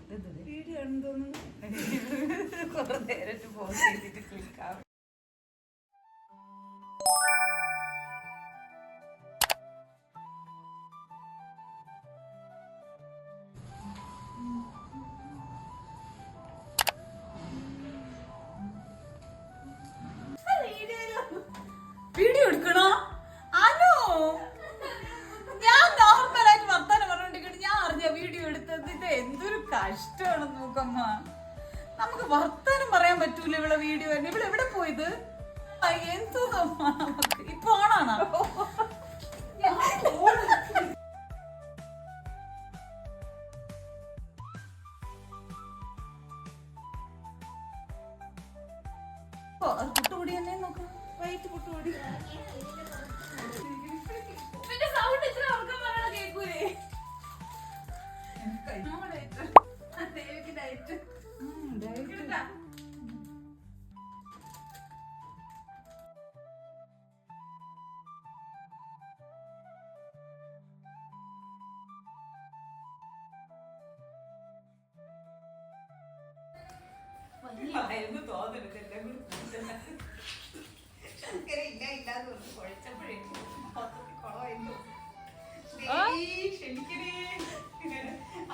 Video ഉണ്ടോന്ന് കുറെ നേരിട്ട് പോസ്റ്റ് ചെയ്തിട്ട് ക്ലിക്കാവും. വീഡിയോ എടുക്കണോ? അനോ ഞാൻ നോർമലായിട്ട് വർത്താനം പറഞ്ഞോണ്ടിരിക്കട്ടെ. ഞാൻ അറിഞ്ഞ വീഡിയോ എടുത്തത്. ഇത് എന്തൊരു കഷ്ടമാണ് നോക്കമ്മ. നമുക്ക് വർത്താനം പറയാൻ പറ്റൂല ഇവിടെ വീഡിയോ. ഇവിടെ എവിടെ പോയത്? എന്തോ നമുക്ക് ഇപ്പൊ ഓണാണോ? പുട്ടുപൊടി തന്നെ നോക്കാം. വൈറ്റ് പുട്ടുപൊടി.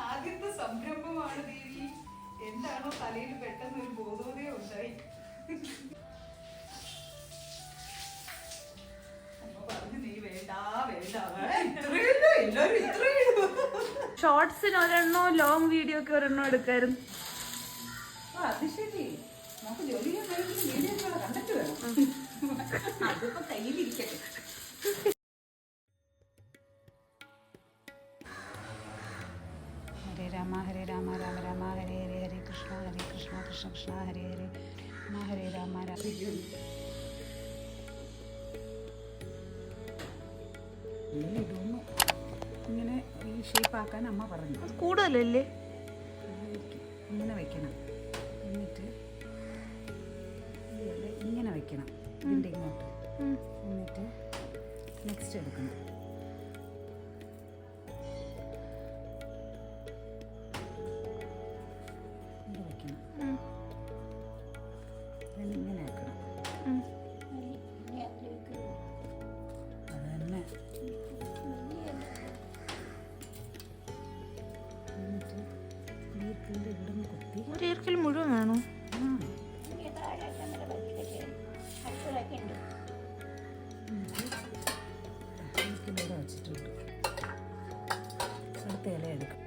ആദ്യത്തെ സംരംഭമാണ് ദേവി. എന്താണോ തലയിൽ പെട്ടെന്ന് ഒരു ബോധോദയം ഉണ്ടായി. ഷോർട്സിന് ഒരെണ്ണോ ലോങ് വീഡിയോ ഒക്കെ ഒരെണ്ണോ എടുക്കായിരുന്നു. അത് ശരി. നമുക്ക് ജോലി ചെയ്യാൻ വീഡിയോ കണ്ടിട്ട് വേണം. അതിപ്പോ കയ്യിലിരിക്കട്ടെ. ഹരേ രാമ രാമ രാമ ഹരേ ഹരേ ഹരേ കൃഷ്ണ കൃഷ്ണ കൃഷ്ണ ഹരേ ഹരേ രാമ ഹരേ രാമ ഇതൊന്നും ഇങ്ങനെ ഈ ഷേപ്പാക്കാൻ അമ്മ പറഞ്ഞു. കൂടുതലല്ലേ? ഇങ്ങനെ വെക്കണം. എന്നിട്ട് ഇങ്ങനെ വെക്കണം. ഇതിൻ്റെ ഇങ്ങോട്ട്. എന്നിട്ട് നെക്സ്റ്റ് എടുക്കണം. ഇങ്ങനെ ആക്കണം. അതന്നെ. എന്നിട്ട് ഈർക്കിൻ്റെ ഇവിടെ നിന്ന് കുത്തി. ഒരു ഈർക്കിൽ മുഴുവൻ വേണോ? ഈർക്കിലൂടെ വെച്ചിട്ടുണ്ട്. അടുത്ത ഇല എടുക്കും.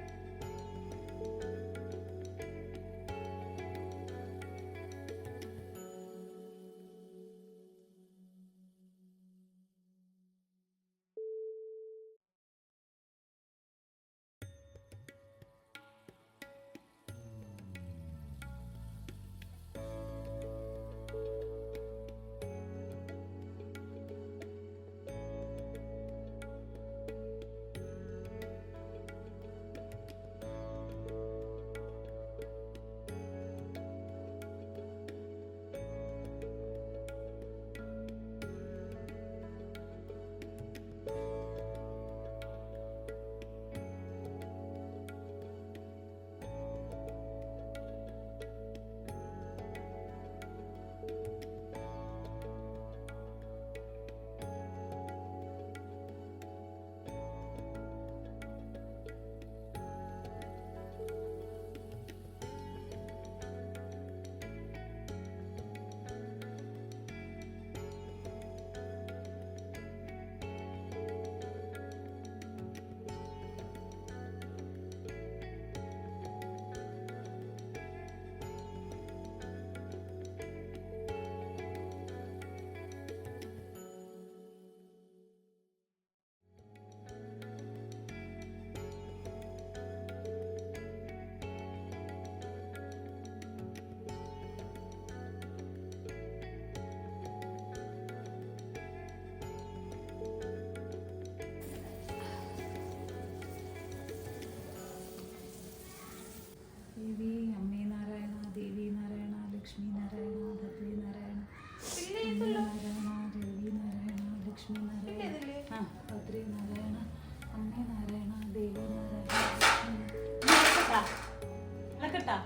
ഇളക്കട്ടാ?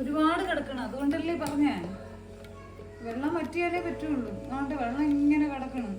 ഒരുപാട് കിടക്കണം, അതുകൊണ്ടല്ലേ പറഞ്ഞേ വെള്ളം വറ്റിയാലേ പറ്റുള്ളൂ. അതുകൊണ്ട് വെള്ളം ഇങ്ങനെ കിടക്കണം.